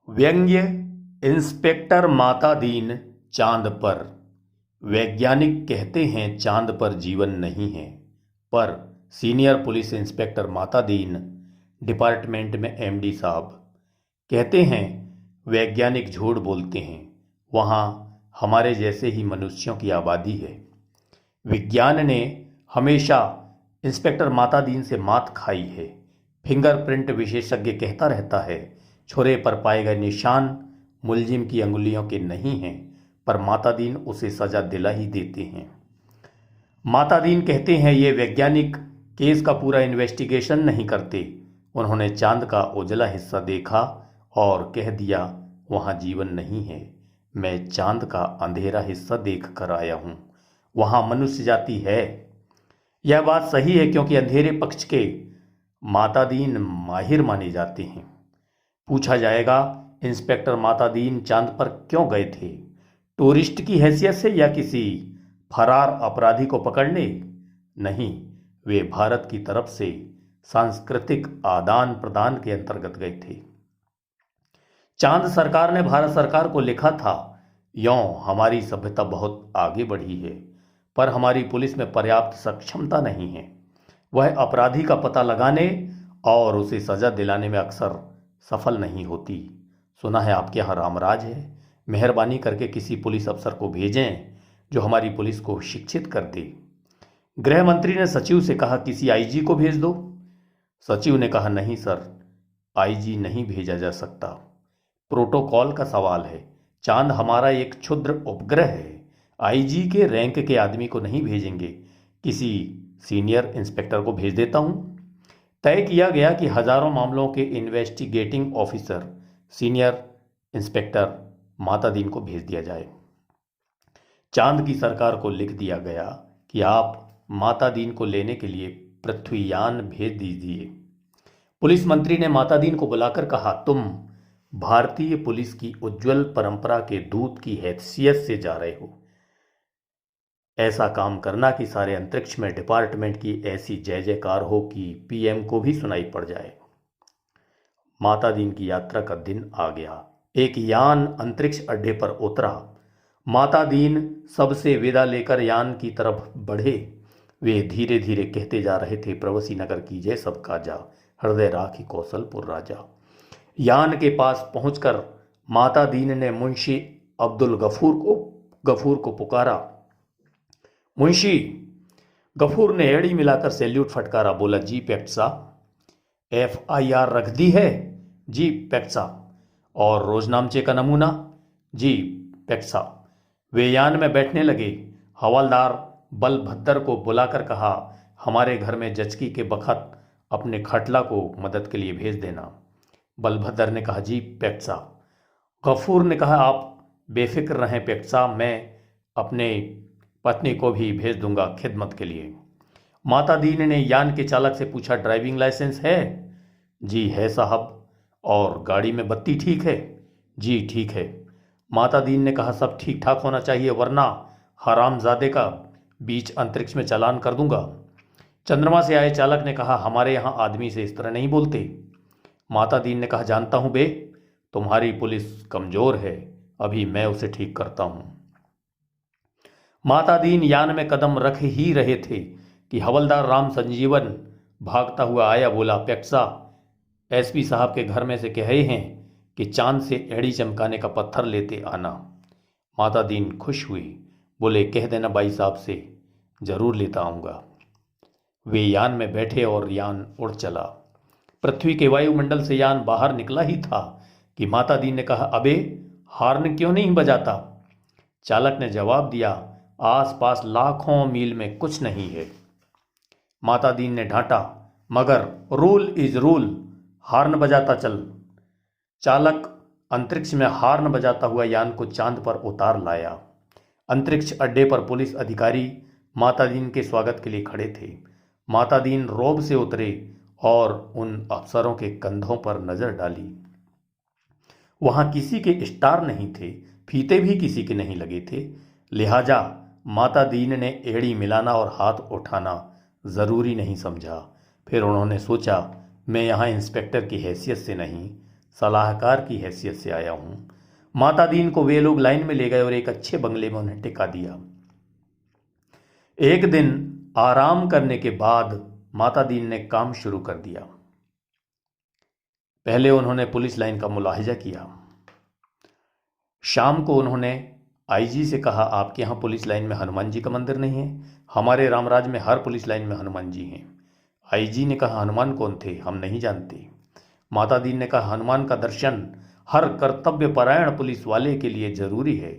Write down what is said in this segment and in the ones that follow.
व्यंग्य इंस्पेक्टर माता दीन चांद पर। वैज्ञानिक कहते हैं चांद पर जीवन नहीं है, पर सीनियर पुलिस इंस्पेक्टर माता दीन डिपार्टमेंट में एमडी साहब कहते हैं वैज्ञानिक झूठ बोलते हैं, वहाँ हमारे जैसे ही मनुष्यों की आबादी है। विज्ञान ने हमेशा इंस्पेक्टर माता दीन से मात खाई है। फिंगरप्रिंट विशेषज्ञ कहता रहता है छुरे पर पाए गए निशान मुलजिम की अंगुलियों के नहीं हैं, पर माता दीन उसे सजा दिला ही देते हैं। माता दीन कहते हैं ये वैज्ञानिक केस का पूरा इन्वेस्टिगेशन नहीं करते। उन्होंने चांद का उजला हिस्सा देखा और कह दिया वहाँ जीवन नहीं है। मैं चांद का अंधेरा हिस्सा देख कर आया हूँ, वहाँ मनुष्य जाति है। यह बात सही है क्योंकि अंधेरे पक्ष के माता दीन माहिर माने जाते हैं। पूछा जाएगा इंस्पेक्टर माता दीन चांद पर क्यों गए थे? टूरिस्ट की हैसियत से या किसी फरार अपराधी को पकड़ने? नहीं, वे भारत की तरफ से सांस्कृतिक आदान प्रदान के अंतर्गत गए थे। चांद सरकार ने भारत सरकार को लिखा था, यों हमारी सभ्यता बहुत आगे बढ़ी है, पर हमारी पुलिस में पर्याप्त सक्षमता नहीं है। वह अपराधी का पता लगाने और उसे सजा दिलाने में अक्सर सफल नहीं होती। सुना है आपके यहाँ रामराज है, मेहरबानी करके किसी पुलिस अफसर को भेजें जो हमारी पुलिस को शिक्षित कर दे। गृह मंत्री ने सचिव से कहा किसी आईजी को भेज दो। सचिव ने कहा नहीं सर, आईजी नहीं भेजा जा सकता, प्रोटोकॉल का सवाल है। चांद हमारा एक क्षुद्र उपग्रह है, आईजी के रैंक के आदमी को नहीं भेजेंगे, किसी सीनियर इंस्पेक्टर को भेज देता हूं। तय किया गया कि हजारों मामलों के इन्वेस्टिगेटिंग ऑफिसर सीनियर इंस्पेक्टर माता दीन को भेज दिया जाए। चांद की सरकार को लिख दिया गया कि आप माता दीन को लेने के लिए पृथ्वीयान भेज दीजिए। पुलिस मंत्री ने माता दीन को बुलाकर कहा, तुम भारतीय पुलिस की उज्जवल परंपरा के दूत की हैसियत से जा रहे हो। ऐसा काम करना कि सारे अंतरिक्ष में डिपार्टमेंट की ऐसी जय जयकार हो कि पीएम को भी सुनाई पड़ जाए। माता दीन की यात्रा का दिन आ गया। एक यान अंतरिक्ष अड्डे पर उतरा। माता दीन सबसे विदा लेकर यान की तरफ बढ़े। वे धीरे धीरे कहते जा रहे थे, प्रवसी नगर कीजिए सबका जा, हृदय राखी कौशलपुर राजा। यान के पास पहुंचकर माता दीन ने मुंशी अब्दुल गफूर को पुकारा। मुंशी गफूर ने एड़ी मिलाकर सैल्यूट फटकारा, बोला जी पैक्ट साहब। FIR रख दी है? जी पैक्ट साहब। और रोजनामचे का नमूना? जी पैक्ट साहब। वे यान में बैठने लगे। हवलदार बलभद्र को बुलाकर कहा, हमारे घर में जचकी के बखत अपने खटला को मदद के लिए भेज देना। बलभद्र ने कहा जी पैक्ट साहब। गफूर ने कहा आप बेफिक्र रहें पैक्ट साहब, मैं अपने पत्नी को भी भेज दूंगा खिदमत के लिए। माता दीन ने यान के चालक से पूछा, ड्राइविंग लाइसेंस है? जी है साहब। और गाड़ी में बत्ती ठीक है? जी ठीक है। माता दीन ने कहा सब ठीक ठाक होना चाहिए, वरना हरामजादे का बीच अंतरिक्ष में चालान कर दूंगा। चंद्रमा से आए चालक ने कहा, हमारे यहाँ आदमी से इस तरह नहीं बोलते। माता दीन ने कहा, जानता हूं बे, तुम्हारी पुलिस कमजोर है, अभी मैं उसे ठीक करता हूं। माता दीन यान में कदम रख ही रहे थे कि हवलदार राम संजीवन भागता हुआ आया, बोला पैक्सा, SP साहब के घर में से कहे हैं कि चांद से एड़ी चमकाने का पत्थर लेते आना। माता दीन खुश हुई, बोले कह देना बाई साहब से, जरूर लेता आऊँगा। वे यान में बैठे और यान उड़ चला। पृथ्वी के वायुमंडल से यान बाहर निकला ही था कि माता दीन ने कहा, अबे हार्न क्यों नहीं बजाता? चालक ने जवाब दिया, आसपास लाखों मील में कुछ नहीं है। माता दीन ने डांटा, मगर रूल इज रूल, हार्न बजाता चल। चालक अंतरिक्ष में हार्न बजाता हुआ यान को चांद पर उतार लाया। अंतरिक्ष अड्डे पर पुलिस अधिकारी माता दीन के स्वागत के लिए खड़े थे। माता दीन रोब से उतरे और उन अफसरों के कंधों पर नजर डाली। वहां किसी के स्टार नहीं थे, फीते भी किसी के नहीं लगे थे, लिहाजा माता दीन ने एड़ी मिलाना और हाथ उठाना जरूरी नहीं समझा। फिर उन्होंने सोचा, मैं यहाँ इंस्पेक्टर की हैसियत से नहीं, सलाहकार की हैसियत से आया हूं। माता दीन को वे लोग लाइन में ले गए और एक अच्छे बंगले में उन्हें टिका दिया। एक दिन आराम करने के बाद माता दीन ने काम शुरू कर दिया। पहले उन्होंने पुलिस लाइन का मुलाहिजा किया। शाम को उन्होंने आईजी से कहा, आपके यहाँ पुलिस लाइन में हनुमान जी का मंदिर नहीं है? हमारे रामराज में हर पुलिस लाइन में हनुमान जी हैं। आईजी ने कहा, हनुमान कौन थे? हम नहीं जानते। माता दीन ने कहा, हनुमान का दर्शन हर कर्तव्यपरायण पुलिस वाले के लिए जरूरी है।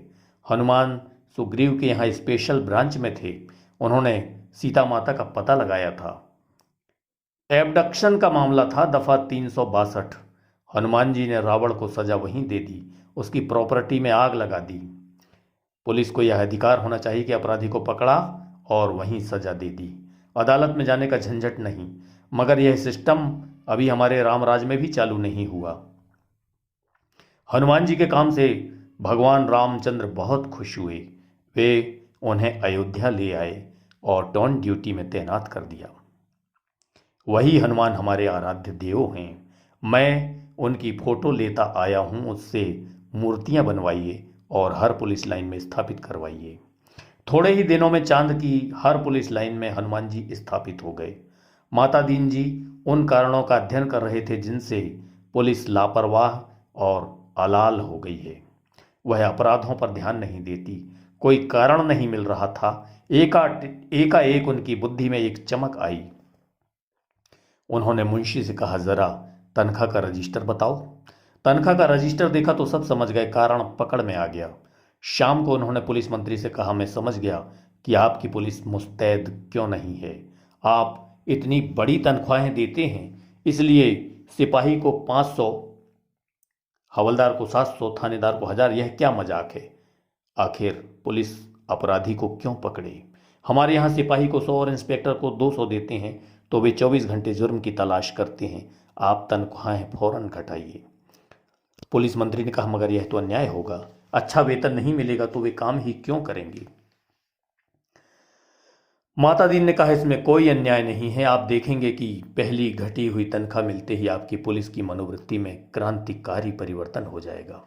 हनुमान सुग्रीव के यहाँ स्पेशल ब्रांच में थे। उन्होंने सीता माता का पता लगाया था। एबडक्शन का मामला था, दफा 362। हनुमान जी ने रावण को सजा वहीं दे दी, उसकी प्रॉपर्टी में आग लगा दी। पुलिस को यह अधिकार होना चाहिए कि अपराधी को पकड़ा और वहीं सजा दे दी, अदालत में जाने का झंझट नहीं। मगर यह सिस्टम अभी हमारे रामराज में भी चालू नहीं हुआ। हनुमान जी के काम से भगवान रामचंद्र बहुत खुश हुए। वे उन्हें अयोध्या ले आए और टॉन ड्यूटी में तैनात कर दिया। वही हनुमान हमारे आराध्य देव हैं। मैं उनकी फोटो लेता आया हूं, उससे मूर्तियां बनवाइए और हर पुलिस लाइन में स्थापित करवाइए। थोड़े ही दिनों में चांद की हर पुलिस लाइन में हनुमान जी स्थापित हो गए। माता दीन जी उन कारणों का अध्ययन कर रहे थे जिनसे पुलिस लापरवाह और अलाल हो गई है। वह अपराधों पर ध्यान नहीं देती, कोई कारण नहीं मिल रहा था। एकाएक उनकी बुद्धि में एक चमक आई। उन्होंने मुंशी से कहा, जरा तनख्वाह का रजिस्टर बताओ। तनख्वाह का रजिस्टर देखा तो सब समझ गए, कारण पकड़ में आ गया। शाम को उन्होंने पुलिस मंत्री से कहा, मैं समझ गया कि आपकी पुलिस मुस्तैद क्यों नहीं है। आप इतनी बड़ी तनख्वाहें देते हैं, इसलिए सिपाही को 500, हवलदार को 700, थानेदार को 1000। यह क्या मजाक है? आखिर पुलिस अपराधी को क्यों पकड़े? हमारे यहाँ सिपाही को 100 और इंस्पेक्टर को 200 देते हैं तो वे 24 घंटे जुर्म की तलाश करते हैं। आप तनख्वाहें फौरन घटाइए। पुलिस मंत्री ने कहा, मगर यह तो अन्याय होगा। अच्छा वेतन नहीं मिलेगा तो वे काम ही क्यों करेंगे? माता दीन ने कहा, इसमें कोई अन्याय नहीं है। आप देखेंगे कि पहली घटी हुई तनख्वाह मिलते ही आपकी पुलिस की मनोवृत्ति में क्रांतिकारी परिवर्तन हो जाएगा।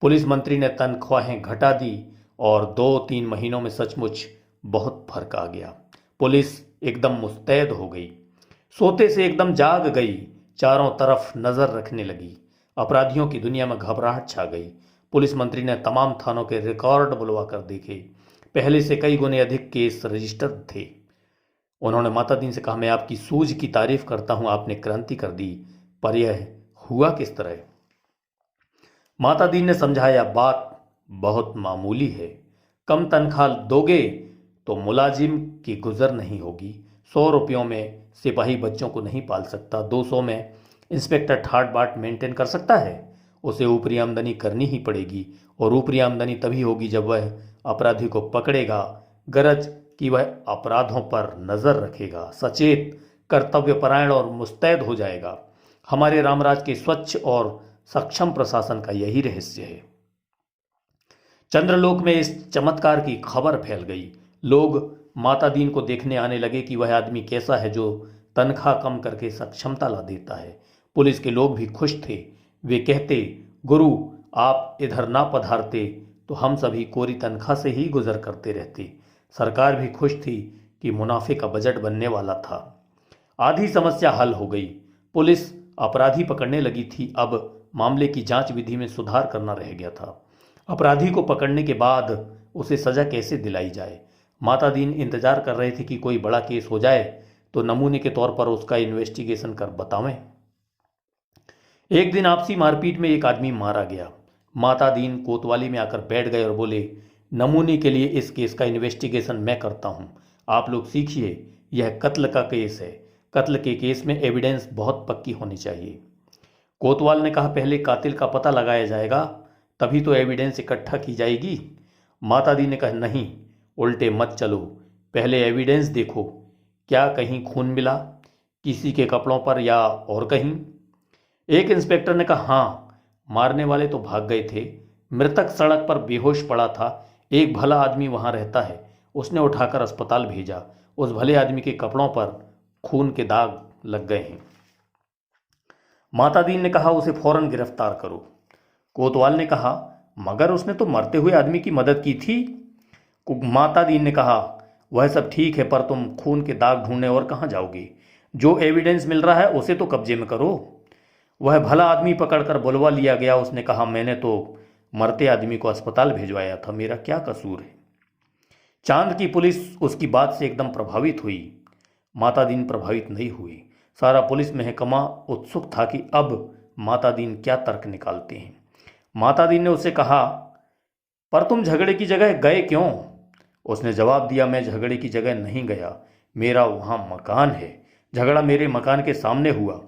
पुलिस मंत्री ने तनख्वाहें घटा दी और 2-3 महीनों में सचमुच बहुत फर्क आ गया। पुलिस एकदम मुस्तैद हो गई, सोते से एकदम जाग गई, चारों तरफ नजर रखने लगी। अपराधियों की दुनिया में घबराहट छा गई। पुलिस मंत्री ने तमाम थानों के रिकॉर्ड बुलवा कर देखे। पहले से कई गुने अधिक केस रजिस्टर थे। उन्होंने माता दीन से कहा, मैं आपकी सूझ की तारीफ करता हूं, आपने क्रांति कर दी, पर यह हुआ किस तरह? माता दीन ने समझाया, बात बहुत मामूली है। कम तनख्वाह दोगे तो मुलाजिम की गुजर नहीं होगी। 100 रुपयों में सिपाही बच्चों को नहीं पाल सकता, 200 में इंस्पेक्टर ठाट बाट मेंटेन कर सकता है। उसे ऊपरी आमदनी करनी ही पड़ेगी, और ऊपरी आमदनी तभी होगी जब वह अपराधी को पकड़ेगा, गरज कि वह अपराधों पर नजर रखेगा, सचेत, कर्तव्यपरायण और मुस्तैद हो जाएगा। हमारे रामराज के स्वच्छ और सक्षम प्रशासन का यही रहस्य है। चंद्रलोक में इस चमत्कार की खबर फैल गई। लोग माता दीन को देखने आने लगे कि वह आदमी कैसा है जो तनख्वाह कम करके सक्षमता ला देता है। पुलिस के लोग भी खुश थे। वे कहते, गुरु आप इधर ना पधारते तो हम सभी कोरी तनख्वाह से ही गुजर करते रहते। सरकार भी खुश थी कि मुनाफे का बजट बनने वाला था। आधी समस्या हल हो गई। पुलिस अपराधी पकड़ने लगी थी, अब मामले की जांच विधि में सुधार करना रह गया था। अपराधी को पकड़ने के बाद उसे सजा कैसे दिलाई जाए? माता दीन इंतजार कर रहे थे कि कोई बड़ा केस हो जाए तो नमूने के तौर पर उसका इन्वेस्टिगेशन कर बतावें। एक दिन आपसी मारपीट में एक आदमी मारा गया। माता दीन कोतवाली में आकर बैठ गए और बोले, नमूने के लिए इस केस का इन्वेस्टिगेशन मैं करता हूं, आप लोग सीखिए। यह कत्ल का केस है। कत्ल के केस में एविडेंस बहुत पक्की होनी चाहिए। कोतवाल ने कहा, पहले कातिल का पता लगाया जाएगा, तभी तो एविडेंस इकट्ठा की जाएगी। माता दी ने कहा, नहीं, उल्टे मत चलो, पहले एविडेंस देखो। क्या कहीं खून मिला, किसी के कपड़ों पर या और कहीं? एक इंस्पेक्टर ने कहा, हाँ, मारने वाले तो भाग गए थे। मृतक सड़क पर बेहोश पड़ा था। एक भला आदमी वहां रहता है, उसने उठाकर अस्पताल भेजा। उस भले आदमी के कपड़ों पर खून के दाग लग गए हैं। माता दीन ने कहा, उसे फौरन गिरफ्तार करो। कोतवाल ने कहा, मगर उसने तो मरते हुए आदमी की मदद की थी। माता दीन ने कहा, वह सब ठीक है, पर तुम खून के दाग ढूंढने और कहाँ जाओगे? जो एविडेंस मिल रहा है उसे तो कब्जे में करो। वह भला आदमी पकड़कर बुलवा लिया गया। उसने कहा, मैंने तो मरते आदमी को अस्पताल भिजवाया था, मेरा क्या कसूर है? चांद की पुलिस उसकी बात से एकदम प्रभावित हुई। माता दीन प्रभावित नहीं हुई। सारा पुलिस महकमा उत्सुक था कि अब माता दीन क्या तर्क निकालते हैं। माता दीन ने उससे कहा, पर तुम झगड़े की जगह गए क्यों? उसने जवाब दिया, मैं झगड़े की जगह नहीं गया, मेरा वहां मकान है, झगड़ा मेरे मकान के सामने हुआ।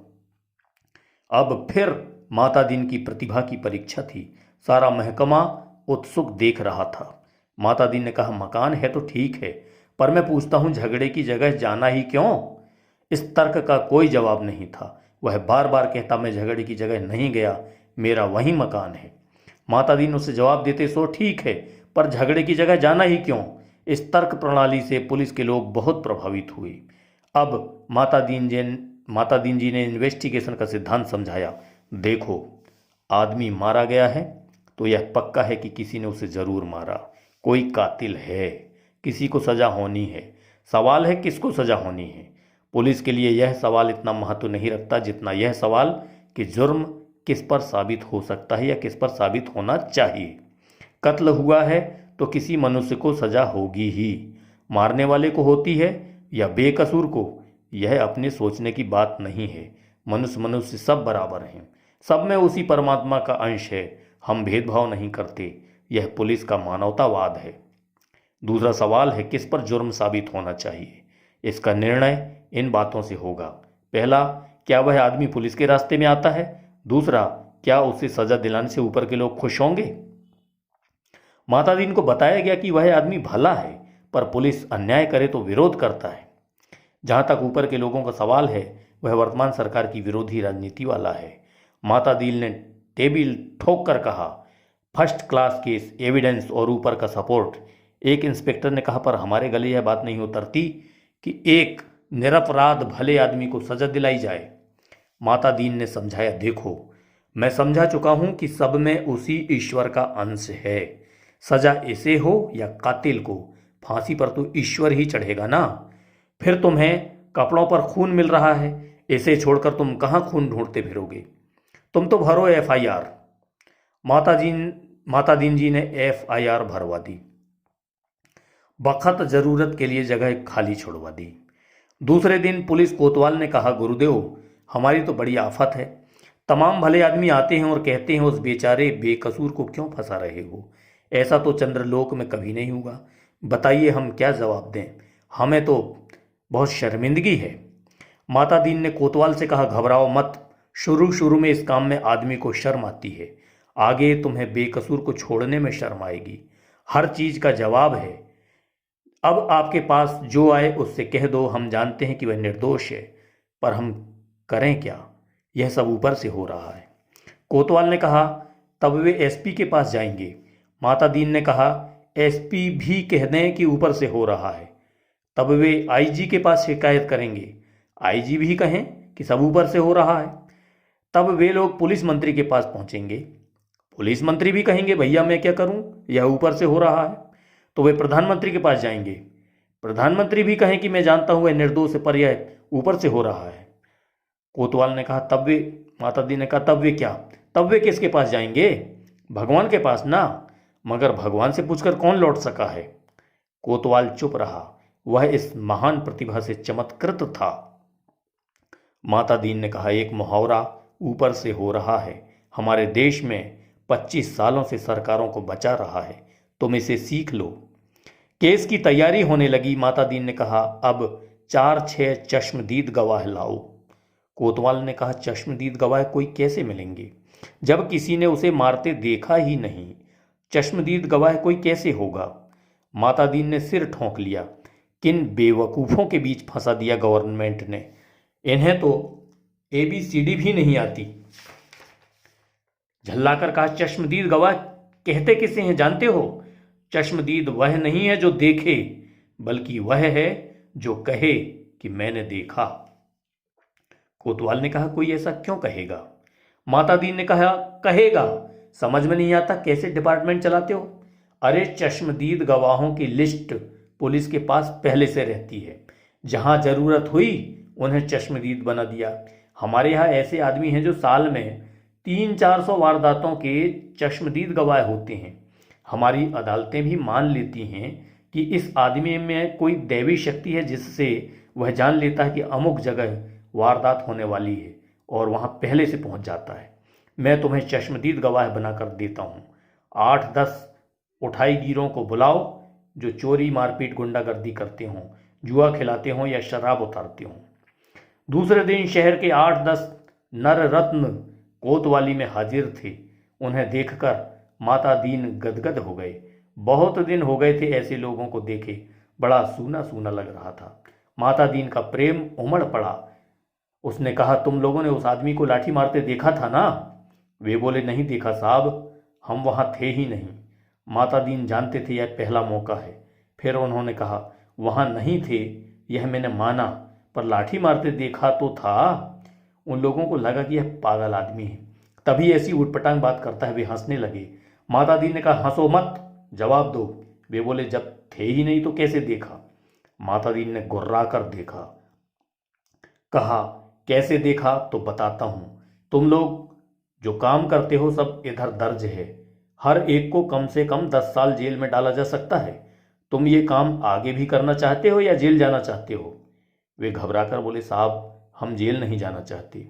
अब फिर माता दीन की प्रतिभा की परीक्षा थी। सारा महकमा उत्सुक देख रहा था। माता दीन ने कहा, मकान है तो ठीक है, पर मैं पूछता हूं झगड़े की जगह जाना ही क्यों? इस तर्क का कोई जवाब नहीं था। वह बार बार कहता, मैं झगड़े की जगह नहीं गया, मेरा वही मकान है। माता दीन उसे जवाब देते, सो ठीक है, पर झगड़े की जगह जाना ही क्यों? इस तर्क प्रणाली से पुलिस के लोग बहुत प्रभावित हुए। अब माता दीन जी ने इन्वेस्टिगेशन का सिद्धांत समझाया। देखो, आदमी मारा गया है तो यह पक्का है कि किसी ने उसे जरूर मारा, कोई कातिल है, किसी को सजा होनी है। सवाल है किसको सजा होनी है। पुलिस के लिए यह सवाल इतना महत्व नहीं रखता जितना यह सवाल कि जुर्म किस पर साबित हो सकता है या किस पर साबित होना चाहिए। कत्ल हुआ है तो किसी मनुष्य को सजा होगी ही, मारने वाले को होती है या बेकसूर को, यह अपने सोचने की बात नहीं है। मनुष्य सब बराबर हैं, सब में उसी परमात्मा का अंश है, हम भेदभाव नहीं करते। यह पुलिस का मानवतावाद है। दूसरा सवाल है किस पर जुर्म साबित होना चाहिए। इसका निर्णय इन बातों से होगा। पहला, क्या वह आदमी पुलिस के रास्ते में आता है? दूसरा, क्या उसे सजा दिलाने से ऊपर के लोग खुश होंगे? माता दीन को बताया गया कि वह आदमी भला है, पर पुलिस अन्याय करे तो विरोध करता है। जहां तक ऊपर के लोगों का सवाल है, वह वर्तमान सरकार की विरोधी राजनीति वाला है। माता दीन ने टेबल ठोक कर कहा, फर्स्ट क्लास केस, एविडेंस और ऊपर का सपोर्ट। एक इंस्पेक्टर ने कहा, पर हमारे गले यह बात नहीं उतरती कि एक निरपराध भले आदमी को सजा दिलाई जाए। माता दीन ने समझाया, देखो, मैं समझा चुका हूं कि सब में उसी ईश्वर का अंश है। सजा ऐसे हो या कातिल को, फांसी पर तो ईश्वर ही चढ़ेगा ना। फिर तुम्हें कपड़ों पर खून मिल रहा है, ऐसे छोड़कर तुम कहां खून ढूंढते फिरोगे? तुम तो भरो FIR। माता दीन जी ने FIR भरवा दी, बखत जरूरत के लिए जगह खाली छोड़वा दी। दूसरे दिन पुलिस कोतवाल ने कहा, गुरुदेव, हमारी तो बड़ी आफत है। तमाम भले आदमी आते हैं और कहते हैं उस बेचारे बेकसूर को क्यों फंसा रहे हो? ऐसा तो चंद्रलोक में कभी नहीं हुआ। बताइए हम क्या जवाब दें? हमें तो बहुत शर्मिंदगी है। माता दीन ने कोतवाल से कहा, घबराओ मत, शुरू में इस काम में आदमी को शर्म आती है, आगे तुम्हें बेकसूर को छोड़ने में शर्म आएगी। हर चीज का जवाब है। अब आपके पास जो आए उससे कह दो, हम जानते हैं कि वह निर्दोष है, पर हम करें क्या? यह सब ऊपर से हो रहा है। कोतवाल ने कहा, तब वे SP के पास जाएंगे। माता दीन ने कहा, SP भी कह दें कि ऊपर से हो रहा है, तब वे IG के पास शिकायत करेंगे। IG भी कहें कि सब ऊपर से हो रहा है, तब वे लोग पुलिस मंत्री के पास पहुंचेंगे। पुलिस मंत्री भी कहेंगे, भैया मैं क्या करूं, यह ऊपर से हो रहा है, तो वे प्रधानमंत्री के पास जाएंगे। प्रधानमंत्री भी कहें कि मैं जानता हूं वह निर्दोष है, पर यह ऊपर से हो रहा है। कोतवाल ने कहा, तब वे माता दी ने कहा, तब वे क्या? तब वे किसके पास जाएंगे? भगवान के पास ना। मगर भगवान से पूछकर कौन लौट सका है? कोतवाल चुप रहा। वह इस महान प्रतिभा से चमत्कृत था। माता दीन ने कहा, एक मुहावरा ऊपर से हो रहा है हमारे देश में 25 सालों से सरकारों को बचा रहा है, तुम इसे सीख लो। केस की तैयारी होने लगी। माता दीन ने कहा, अब 4-6 चश्मदीद गवाह लाओ। कोतवाल ने कहा, चश्मदीद गवाह कोई कैसे मिलेंगे जब किसी ने उसे मारते देखा ही नहीं? चश्मदीद गवाह कोई कैसे होगा? माता दीन ने सिर ठोंक लिया। किन बेवकूफ़ों के बीच फंसा दिया गवर्नमेंट ने, इन्हें तो ABCD भी नहीं आती। झल्लाकर कहा, चश्मदीद गवाह कहते किसे हैं जानते हो? चश्मदीद वह नहीं है जो देखे, बल्कि वह है जो कहे कि मैंने देखा। कोतवाल ने कहा, कोई ऐसा क्यों कहेगा? माता दीन ने कहा, कहेगा समझ में नहीं आता कैसे डिपार्टमेंट चलाते हो। अरे चश्मदीद गवाहों की लिस्ट पुलिस के पास पहले से रहती है, जहां जरूरत हुई उन्हें चश्मदीद बना दिया। हमारे यहाँ ऐसे आदमी हैं जो साल में 300-400 वारदातों के चश्मदीद गवाह होते हैं। हमारी अदालतें भी मान लेती हैं कि इस आदमी में कोई दैवी शक्ति है, जिससे वह जान लेता है कि अमुक जगह वारदात होने वाली है और वहां पहले से पहुंच जाता है। मैं तुम्हें चश्मदीद गवाह बनाकर देता हूं। 8-10 उठाईगीरों को बुलाओ जो चोरी, मारपीट, गुंडागर्दी करते हों, जुआ खिलाते हों या शराब उतारते हों। दूसरे दिन शहर के 8-10 नर रत्न कोतवाली में हाजिर थे। उन्हें देखकर माता दीन गदगद हो गए। बहुत दिन हो गए थे ऐसे लोगों को देखे, बड़ा सूना सूना लग रहा था। माता दीन का प्रेम उमड़ पड़ा। उसने कहा, तुम लोगों ने उस आदमी को लाठी मारते देखा था ना? वे बोले, नहीं देखा साहब, हम वहां थे ही नहीं। माता दीन जानते थे यह पहला मौका है। फिर उन्होंने कहा, वहां नहीं थे यह मैंने माना, पर लाठी मारते देखा तो था। उन लोगों को लगा कि यह पागल आदमी है, तभी ऐसी उटपटांग बात करता है। वे हंसने लगे। माता दीन ने कहा, हंसो मत, जवाब दो। वे बोले, जब थे ही नहीं तो कैसे देखा? माता दीन ने गुर्रा कर देखा। कहा, कैसे देखा तो बताता हूं। तुम लोग जो काम करते हो सब इधर दर्ज है। हर एक को कम से कम 10 साल जेल में डाला जा सकता है। तुम ये काम आगे भी करना चाहते हो या जेल जाना चाहते हो? वे घबराकर बोले, साहब हम जेल नहीं जाना चाहते।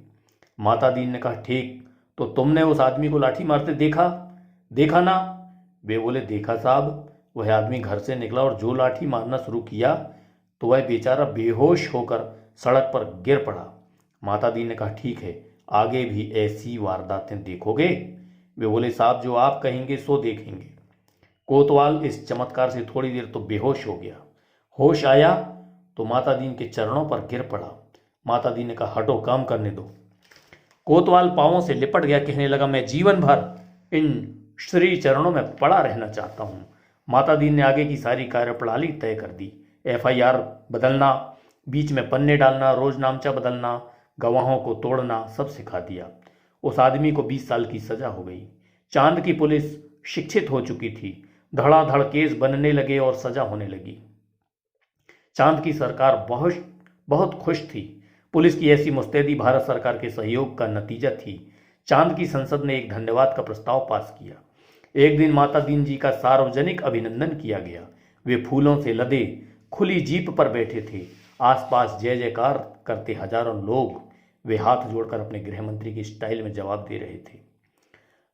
माता दीन ने कहा, ठीक, तो तुमने उस आदमी को लाठी मारते देखा ना? वे बोले, देखा साहब। वह आदमी घर से निकला और जो लाठी मारना शुरू किया तो वह बेचारा बेहोश होकर सड़क पर गिर पड़ा। माता दीन ने कहा, ठीक है, आगे भी ऐसी वारदातें देखोगे? वे बोले, साहब जो आप कहेंगे सो देखेंगे। कोतवाल इस चमत्कार से थोड़ी देर तो बेहोश हो गया। होश आया तो माता दीन के चरणों पर गिर पड़ा। माता दीन ने कहा, हटो, काम करने दो। कोतवाल पांवों से लिपट गया, कहने लगा, मैं जीवन भर इन श्री चरणों में पड़ा रहना चाहता हूं। माता दीन ने आगे की सारी कार्यप्रणाली तय कर दी। FIR बदलना, बीच में पन्ने डालना, रोज नामचा बदलना, गवाहों को तोड़ना, सब सिखा दिया। उस आदमी को 20 साल की सजा हो गई। चांद की पुलिस शिक्षित हो चुकी थी। धड़ाधड़ केस बनने लगे और सजा होने लगी। चांद की सरकार बहुत बहुत खुश थी। पुलिस की ऐसी मुस्तैदी भारत सरकार के सहयोग का नतीजा थी। चांद की संसद ने एक धन्यवाद का प्रस्ताव पास किया। एक दिन माता दीन जी का सार्वजनिक अभिनंदन किया गया। वे फूलों से लदे खुली जीप पर बैठे थे। आसपास जय जयकार करते हजारों लोग। वे हाथ जोड़कर अपने गृह मंत्री की स्टाइल में जवाब दे रहे थे।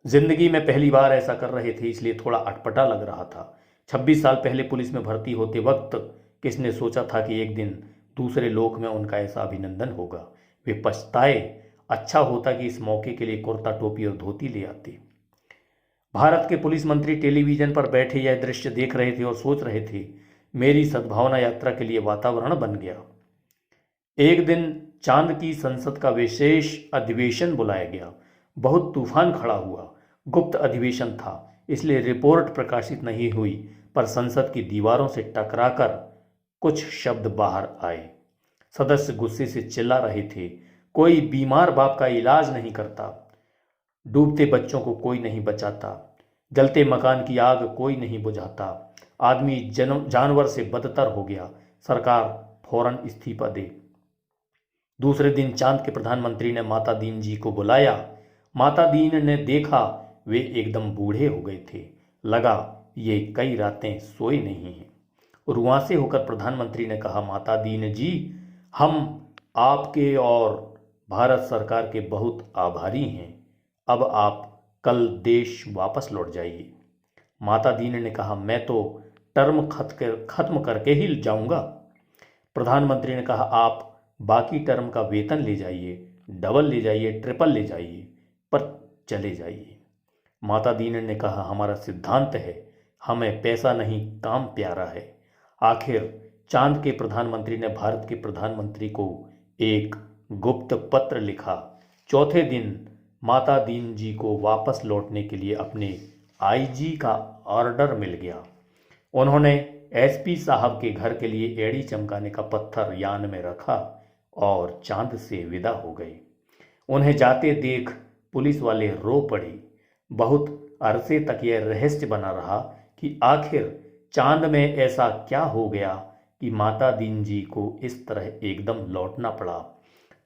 जिंदगी में पहली बार ऐसा कर रहे थे, इसलिए थोड़ा अटपटा लग रहा था। 26 साल पहले पुलिस में भर्ती होते वक्त किसने सोचा था कि एक दिन दूसरे लोक में उनका ऐसा अभिनंदन होगा। वे पछताए। अच्छा होता कि इस मौके के लिए कुर्ता, टोपी और धोती ले आते। भारत के पुलिस मंत्री टेलीविजन पर बैठे यह दृश्य देख रहे थे और सोच रहे थे, मेरी सद्भावना यात्रा के लिए वातावरण बन गया। एक दिन चांद की संसद का विशेष अधिवेशन बुलाया गया। बहुत तूफान खड़ा हुआ। गुप्त अधिवेशन था, इसलिए रिपोर्ट प्रकाशित नहीं हुई, पर संसद की दीवारों से टकराकर कुछ शब्द बाहर आए। सदस्य गुस्से से चिल्ला रहे थे, कोई बीमार बाप का इलाज नहीं करता, डूबते बच्चों को कोई नहीं बचाता, जलते मकान की आग कोई नहीं बुझाता, आदमी जानवर से बदतर हो गया, सरकार फौरन इस्तीफा दे। दूसरे दिन चांद के प्रधानमंत्री ने माता दीन जी को बुलाया। माता दीन ने देखा वे एकदम बूढ़े हो गए थे। लगा ये कई रातें सोए नहीं हैं। रुआंसे होकर प्रधानमंत्री ने कहा, माता दीन जी, हम आपके और भारत सरकार के बहुत आभारी हैं। अब आप कल देश वापस लौट जाइए। माता दीन ने कहा, मैं तो टर्म खत्म करके ही जाऊंगा। प्रधानमंत्री ने कहा, आप बाकी टर्म का वेतन ले जाइए, डबल ले जाइए, ट्रिपल ले जाइए, पर चले जाइए। माता दीन ने कहा, हमारा सिद्धांत है, हमें पैसा नहीं काम प्यारा है। आखिर चांद के प्रधानमंत्री ने भारत के प्रधानमंत्री को एक गुप्त पत्र लिखा। चौथे दिन माता दीन जी को वापस लौटने के लिए अपने IG का ऑर्डर मिल गया। उन्होंने SP साहब के घर के लिए एड़ी चमकाने का पत्थर यान में रखा और चांद से विदा हो गए। उन्हें जाते देख पुलिस वाले रो पड़े। बहुत अरसे तक यह रहस्य बना रहा कि आखिर चांद में ऐसा क्या हो गया कि माता दीन जी को इस तरह एकदम लौटना पड़ा।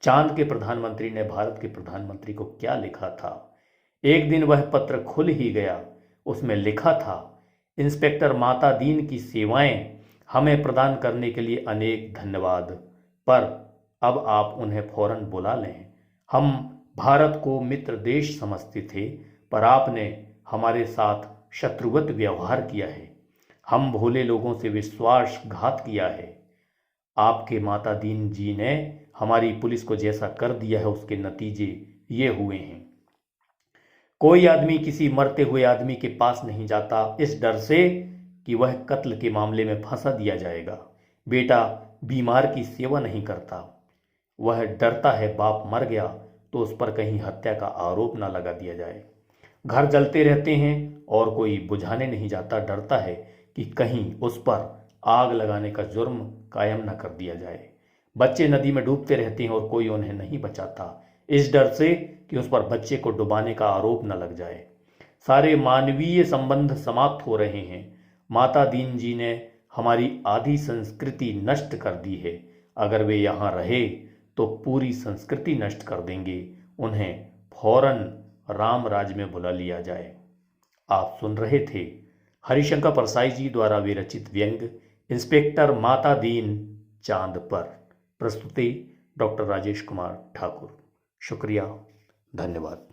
चांद के प्रधानमंत्री ने भारत के प्रधानमंत्री को क्या लिखा था? एक दिन वह पत्र खुल ही गया। उसमें लिखा था, इंस्पेक्टर माता दीन की सेवाएं हमें प्रदान करने के लिए अनेक धन्यवाद, पर अब आप उन्हें फौरन बुला लें। हम भारत को मित्र देश समझते थे, पर आपने हमारे साथ शत्रुवत व्यवहार किया है। हम भोले लोगों से विश्वासघात किया है। आपके माता दीन जी ने हमारी पुलिस को जैसा कर दिया है, उसके नतीजे ये हुए हैं। कोई आदमी किसी मरते हुए आदमी के पास नहीं जाता, इस डर से कि वह कत्ल के मामले में फंसा दिया जाएगा। बेटा बीमार की सेवा नहीं करता, वह डरता है बाप मर गया तो उस पर कहीं हत्या का आरोप ना लगा दिया जाए। घर जलते रहते हैं और कोई बुझाने नहीं जाता, डरता है कि कहीं उस पर आग लगाने का जुर्म कायम न कर दिया जाए। बच्चे नदी में डूबते रहते हैं और कोई उन्हें नहीं बचाता, इस डर से कि उस पर बच्चे को डुबाने का आरोप न लग जाए। सारे मानवीय संबंध समाप्त हो रहे हैं। माता दीन जी ने हमारी आधी संस्कृति नष्ट कर दी है। अगर वे यहाँ रहे तो पूरी संस्कृति नष्ट कर देंगे। उन्हें फौरन राम राज में बुला लिया जाए। आप सुन रहे थे हरिशंकर परसाई जी द्वारा विरचित व्यंग्य इंस्पेक्टर माता दीन चांद पर। प्रस्तुति डॉक्टर राजेश कुमार ठाकुर। शुक्रिया, धन्यवाद।